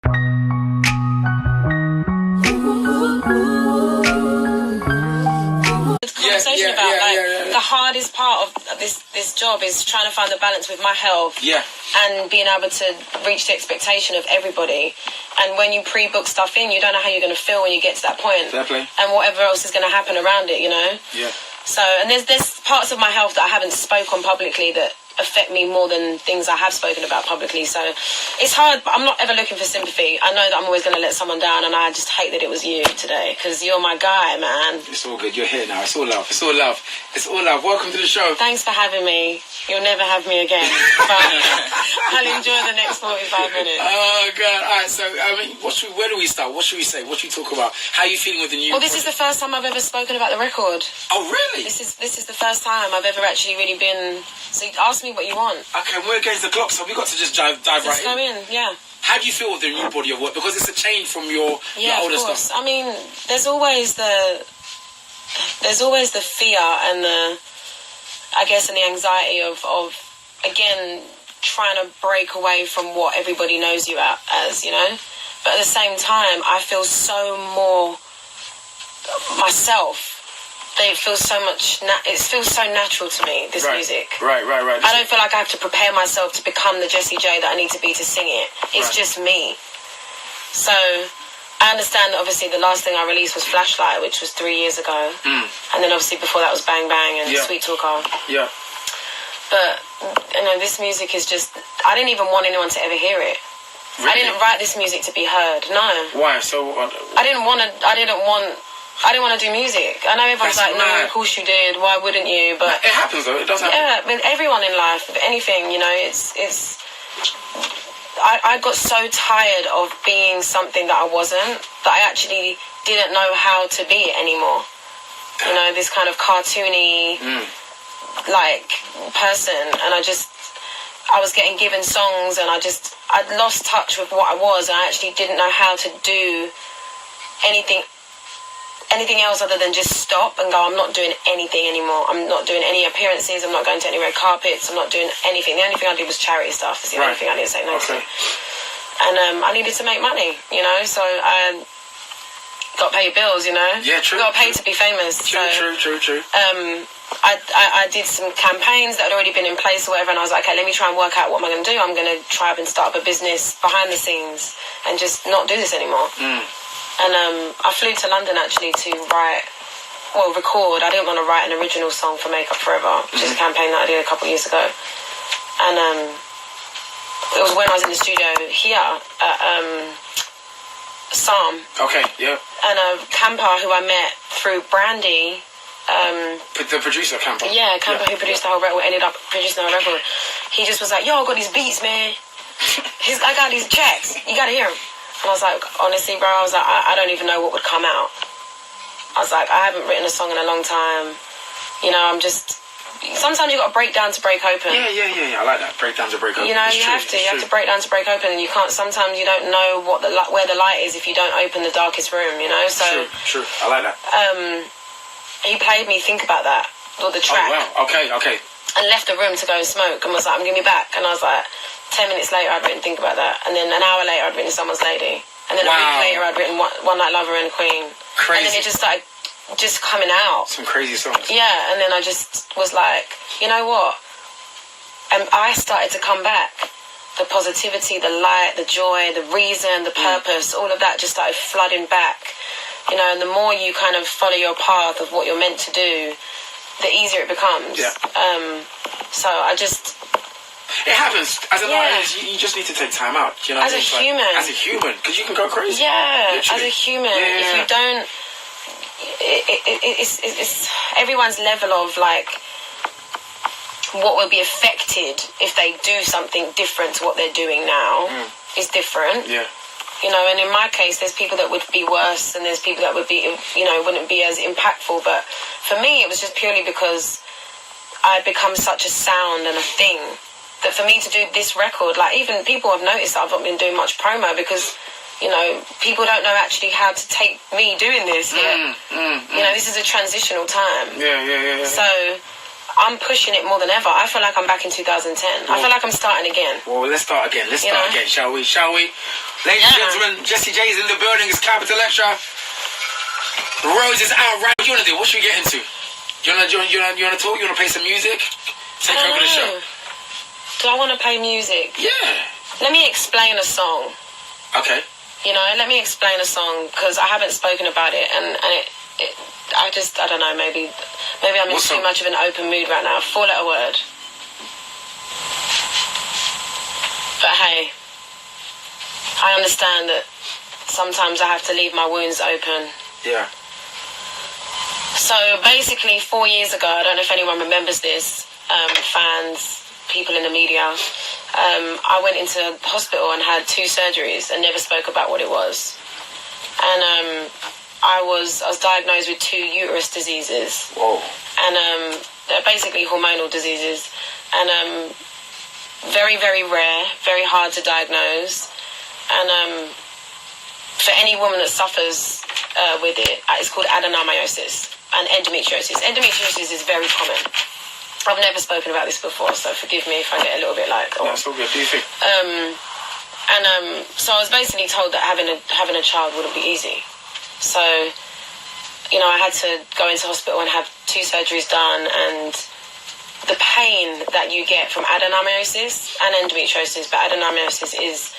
Conversation about the hardest part of this job is trying to find the balance with my health and being able to reach the expectation of everybody. And when you pre-book stuff in, you don't know how you're going to feel when you get to that point. Definitely. And whatever else is going to happen around it, you know. So, and there's parts of my health that I haven't spoke on publicly that affect me more than things I have spoken about publicly. So it's hard, but I'm not ever looking for sympathy. I know that I'm always going to let someone down, and I just hate that it was you today, because you're my guy, man. It's all good. You're here now. It's all love. It's all love. It's all love. Welcome to the show. Thanks for having me. You'll never have me again. But I'll enjoy the next 45 minutes. Oh, God. All right, so, I mean, where do we start? What should we say? What should we talk about? How are you feeling with the new... Well, this is the first time I've ever spoken about the record. Oh, really? This is the first time I've ever actually really been... So ask me what you want. Okay, we're against the clock, so we've got to just dive right in. Let's go in, yeah. How do you feel with the new body of work? Because it's a change from your older stuff. I mean, there's always the fear and the, I guess, and the anxiety of again, trying to break away from what everybody knows you as, you know? But at the same time, I feel so more myself. It feels so much, it feels so natural to me, this music. Right. I don't feel like I have to prepare myself to become the Jessie J that I need to be to sing it. It's just me. So I understand that obviously the last thing I released was Flashlight, which was 3 years ago. And then obviously before that was Bang Bang and Sweet Talker. Yeah. But, you know, this music is just, I didn't even want anyone to ever hear it. Really? I didn't write this music to be heard, no. Why? So I didn't want to do music. I know everyone's like, no, of course you did. Why wouldn't you? But it happens though. It does happen. Yeah, with everyone in life, with anything, you know, I got so tired of being something that I wasn't, that I actually didn't know how to be it anymore. You know, this kind of cartoony, like, person. And I was getting given songs, and I'd lost touch with what I was. And I actually didn't know how to do anything else other than just stop and go, I'm not doing anything anymore. I'm not doing any appearances. I'm not going to any red carpets. I'm not doing anything. The only thing I did was charity stuff. It's the only thing I didn't say no to. And I needed to make money, you know, so I got to pay your bills, you know. Yeah, true. Got to pay to be famous. True. I did some campaigns that had already been in place or whatever, and I was like, okay, let me try and work out what am I going to do. I'm going to try and start up a business behind the scenes and just not do this anymore. And I flew to London actually to record. I didn't want to write an original song for Make Up Forever, which is a campaign that I did a couple of years ago. And it was when I was in the studio here at Psalm. Okay, yeah. And Camper, who I met through Brandy. The producer, Camper. Yeah, Camper, who produced the whole record, ended up producing the whole record. He just was like, yo, I got these beats, man. I got these tracks. You got to hear them. And I was like, honestly, bro, I don't even know what would come out. I was like, I haven't written a song in a long time. You know, sometimes you got to break down to break open. Yeah. I like that. Break down to break open. You know, you have to break down to break open, and you can't. Sometimes you don't know where the light is if you don't open the darkest room. You know, so true. I like that. He played me Think About That, or the track. Oh wow. Okay. And left the room to go and smoke, and was like, I'm gonna be back. And I was like, 10 minutes later, I'd written Think About That. And then an hour later, I'd written Someone's Lady. And then a week later, I'd written One Night Lover and Queen. Crazy. And then it just started coming out. Some crazy songs. Yeah, and then I just was like, you know what? And I started to come back. The positivity, the light, the joy, the reason, the purpose, all of that just started flooding back. You know, and the more you kind of follow your path of what you're meant to do, the easier it becomes. Yeah. So I just... It happens. As an artist, you just need to take time out. You know, as a human, because you can go crazy. Yeah, literally. As a human, if you don't, it's everyone's level of like what will be affected if they do something different to what they're doing now is different. Yeah. You know, and in my case, there's people that would be worse, and there's people that would be, you know, wouldn't be as impactful. But for me, it was just purely because I'd become such a sound and a thing. That for me to do this record, like even people have noticed that I've not been doing much promo because, you know, people don't know actually how to take me doing this yet. You know, this is a transitional time. Yeah. So I'm pushing it more than ever. I feel like I'm back in 2010. I feel like I'm starting again. Well, let's start again. Let's start again, shall we? Ladies and gentlemen, Jessie J is in the building. It's Capital Extra. Rose is out, right? What you want to do? What should we get into? You want to talk? You want to play some music? Take over the show. Do I want to play music? Yeah. Let me explain a song. Okay. You know, let me explain a song, because I haven't spoken about it, and I don't know, maybe I'm in too much of an open mood right now. 4-letter word. But hey, I understand that sometimes I have to leave my wounds open. Yeah. So basically 4 years ago, I don't know if anyone remembers this, fans, people in the media, I went into hospital and had 2 surgeries and never spoke about what it was. And I was diagnosed with 2 uterus diseases. Whoa. And they're basically hormonal diseases. And very, very rare, very hard to diagnose. And for any woman that suffers with it, it's called adenomyosis and endometriosis. Endometriosis is very common. I've never spoken about this before, so forgive me if I get a little bit like... Oh. That's all good. Do you think? So I was basically told that having a child wouldn't be easy. So, you know, I had to go into hospital and have 2 surgeries done, and the pain that you get from adenomyosis and endometriosis, but adenomyosis is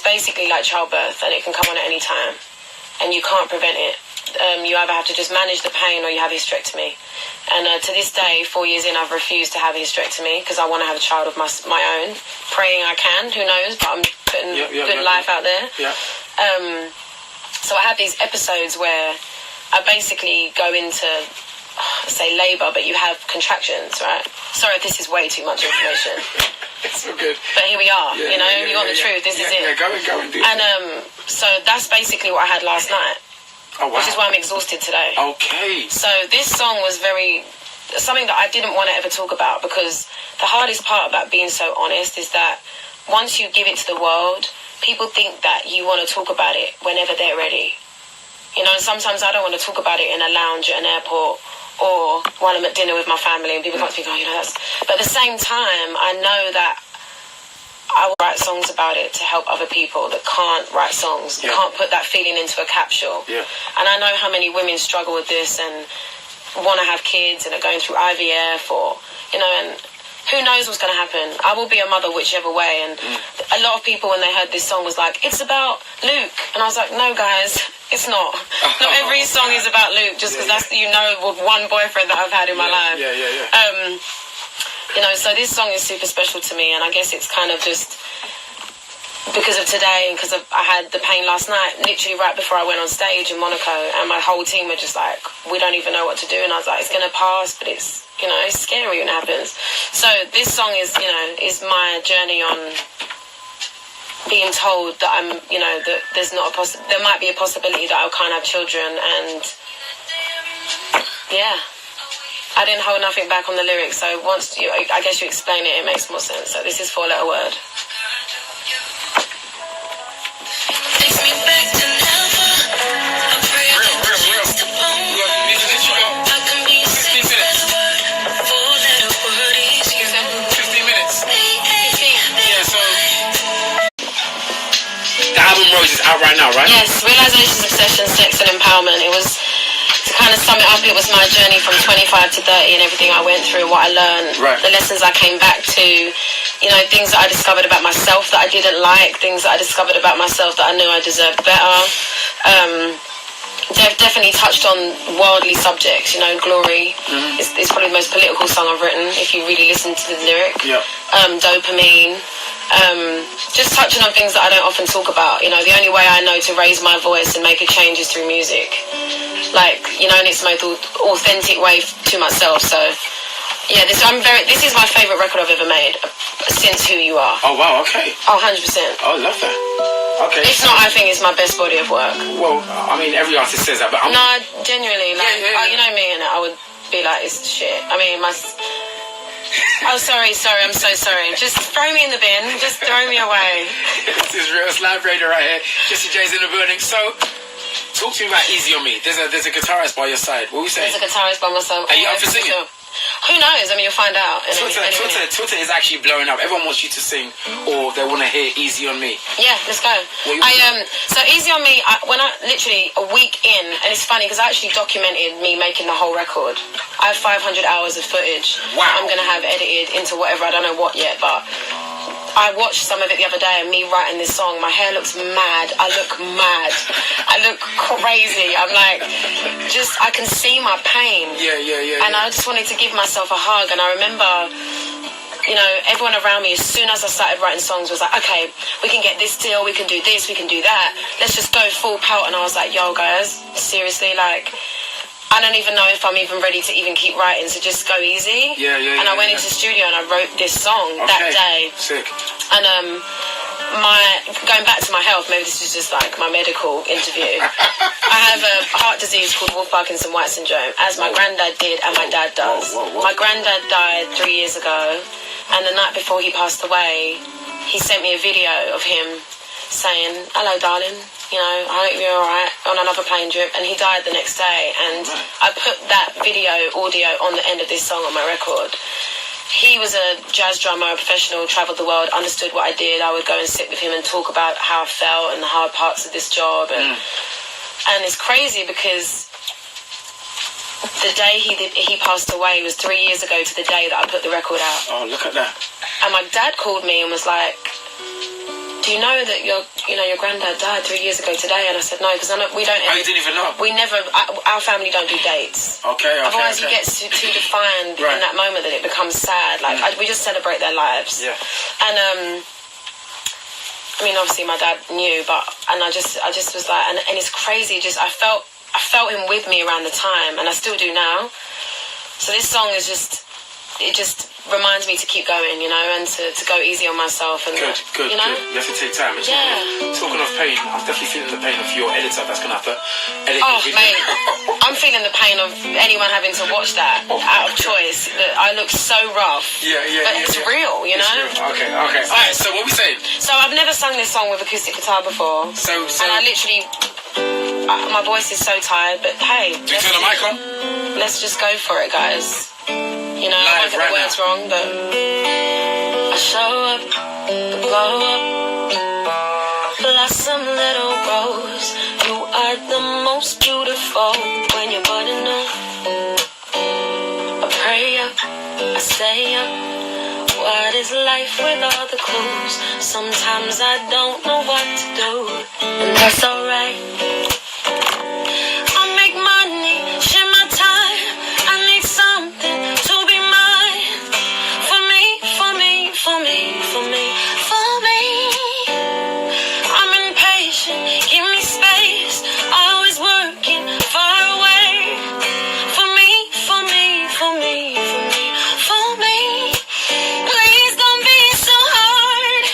basically like childbirth, and it can come on at any time, and you can't prevent it. You either have to just manage the pain or you have a hysterectomy. And to this day, 4 years in, I've refused to have a hysterectomy because I want to have a child of my own. Praying I can, who knows, but I'm putting life out there. Yeah. So I have these episodes where I basically go into, say, labour, but you have contractions, right? Sorry if this is way too much information. It's so good. But here we are, you want the truth, this is it. Yeah, go and do it. And so that's basically what I had last night. Oh, wow. Which is why I'm exhausted today. Okay. So this song was something that I didn't want to ever talk about, because the hardest part about being so honest is that once you give it to the world, people think that you want to talk about it whenever they're ready. You know, and sometimes I don't want to talk about it in a lounge at an airport or while I'm at dinner with my family, and people can't think, that's... But at the same time, I know that I will write songs about it to help other people that can't write songs, can't put that feeling into a capsule. Yeah. And I know how many women struggle with this and want to have kids and are going through IVF or, and who knows what's going to happen. I will be a mother whichever way. And a lot of people, when they heard this song, was like, it's about Luke. And I was like, no, guys, it's not. Not every song is about Luke, just because that's, one boyfriend that I've had in my life. Yeah. So this song is super special to me, and I guess it's kind of just because of today and because I had the pain last night, literally right before I went on stage in Monaco, and my whole team were just like, we don't even know what to do, and I was like, it's going to pass, but it's, it's scary when it happens. So this song is, is my journey on being told that I'm, that there's not there might be a possibility that I can't have children, and yeah. I didn't hold nothing back on the lyrics, so I guess you explain it makes more sense. So this is 4-letter word. Takes me back to never. I pray that the I can be 6-letter word. 4-letter word is you. 15 minutes. Yeah, so the album Rose is out right now, right? Yes, Realizations, Obsession, Sex and Empowerment. It was... To kind of sum it up, it was my journey from 25 to 30 and everything I went through, what I learned, the lessons I came back to, things that I discovered about myself that I didn't like, things that I discovered about myself that I knew I deserved better. Definitely touched on worldly subjects, Glory is probably the most political song I've written, if you really listen to the lyric. Yeah. Dopamine. Just touching on things that I don't often talk about. The only way I know to raise my voice and make a change is through music. And it's the most authentic way to myself. So, yeah, this is my favourite record I've ever made since Who You Are. Oh, wow, okay. Oh, 100%. Oh, I love that. Okay. If not, I think it's my best body of work. Well, I mean, every artist says that, but No, genuinely, oh, you know me, and I would be like, it's shit. I mean, Oh, sorry, I'm so sorry. Just throw me in the bin. Just throw me away. This is real Slab Radio right here. Jessie J's in the building. So, talk to me about Easy on Me. There's a guitarist by your side. What are we saying? There's a guitarist by my side. Are you up for singing? Who knows? I mean, you'll find out. Twitter is actually blowing up. Everyone wants you to sing, or they want to hear "Easy on Me." Yeah, let's go. So "Easy on Me." When I literally a week in, and it's funny because I actually documented me making the whole record. I have 500 hours of footage. Wow. I'm gonna have edited into whatever. I don't know what yet, but I watched some of it the other day, and me writing this song. My hair looks mad. I look mad. I look crazy. I'm like, I can see my pain. Yeah. And I just wanted to give myself a hug. And I remember, you know, everyone around me, as soon as I started writing songs, was like, okay, we can get this deal, we can do this, we can do that. Let's just go full pelt. And I was like, yo, guys, seriously, like, I don't even know if I'm even ready to even keep writing, so just go easy. And I went into the studio and I wrote this song that day. Sick. And going back to my health, maybe this is just like my medical interview. I have a heart disease called Wolff Parkinson White syndrome, as my granddad did and my dad does. My granddad died 3 years ago, and the night before he passed away, he sent me a video of him saying, "Hello, darling. You know, I hope you're alright," on another plane trip, and he died the next day. And I put that audio on the end of this song on my record. He was a jazz drummer, a professional, travelled the world, understood what I did. I would go and sit with him and talk about how I felt and the hard parts of this job. And it's crazy because the day he passed away was 3 years ago to the day that I put the record out. Oh, look at that. And my dad called me and was like, "Do you know that your granddad died 3 years ago today?" And I said, "No, because we don't." Oh, you didn't even know? We never. Our family don't do dates. Okay. Otherwise, you get too defined in that moment that it becomes sad. Like we just celebrate their lives. Yeah. And I mean, obviously, my dad knew, and I just was like, and it's crazy. I felt him with me around the time, and I still do now. So this song is it just reminds me to keep going, you know, and to go easy on myself. And good, you know? good. You have to take time. Yeah. Talking of pain, I'm definitely feeling the pain of your editor that's going to have to edit Oh, the video. mate, I'm feeling the pain of anyone having to watch that out of choice. That I look so rough. But it's real, you know? It's real. Okay. Alright, so what we saying? So I've never sung this song with acoustic guitar before. And I literally, my voice is so tired, but hey. Do you turn the mic on? Let's just go for it, guys. You know, I might get the words wrong, but I show up, blow up, blossom little rose. You are the most beautiful when you're budding up. I pray up, I say up. What is life with all the clues? Sometimes I don't know what to do, and that's alright. I make money, share my time. I need something to be mine. For me, for me, for me, for me, for me. I'm impatient, give me space. Always working far away. For me, for me, for me, for me, for me. Please don't be so hard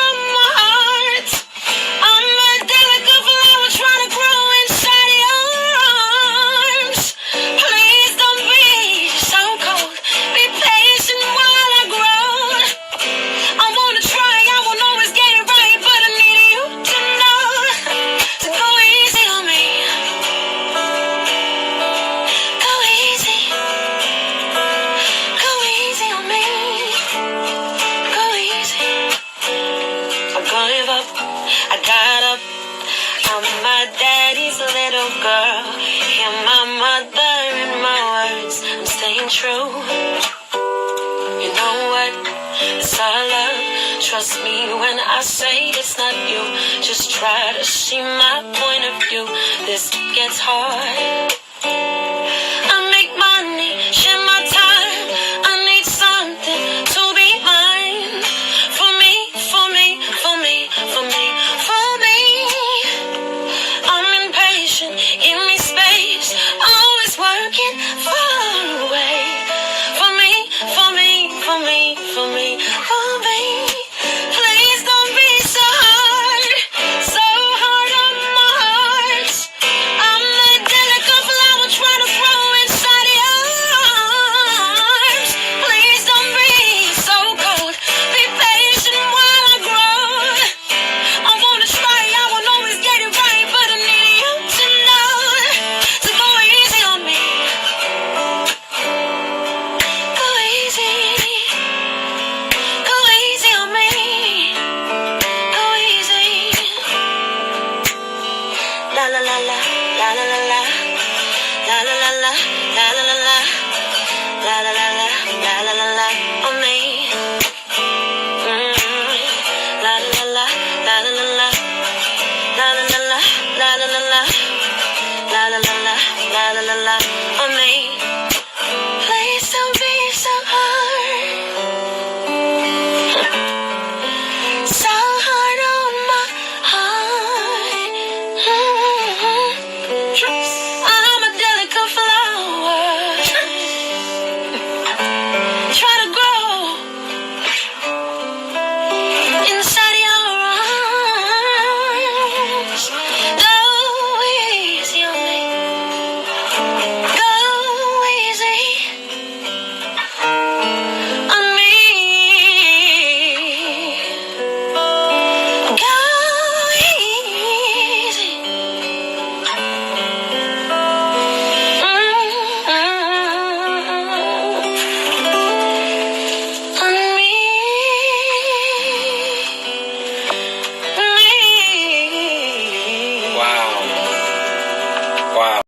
on my heart. I'm a delicate flower trying to grow inside your arms. Please don't be so cold. Be patient while I grow. I wanna try, I won't always get it right, but I need you to know to go easy on me. Go easy. Go easy on me. Go easy. I gave up. I got up. I'm my daddy's little girl. Hear my mother in my words. I'm staying true. You know what? It's all love. Trust me when I say it's not you. Just try to see my point of view. This gets hard. I make money, share my time. I need something to be mine. For me, for me, for me, for me, for me. I'm impatient, give me space. Always working far away. For me, for me, for me, for me, for me. Please don't be so hard on my heart. I'm a delicate flower. la la la, la la la la, la la la la, la la la la, la la la la, on me. La la la la, la la la la, la la la la, la la la la, la la la la, la la la la.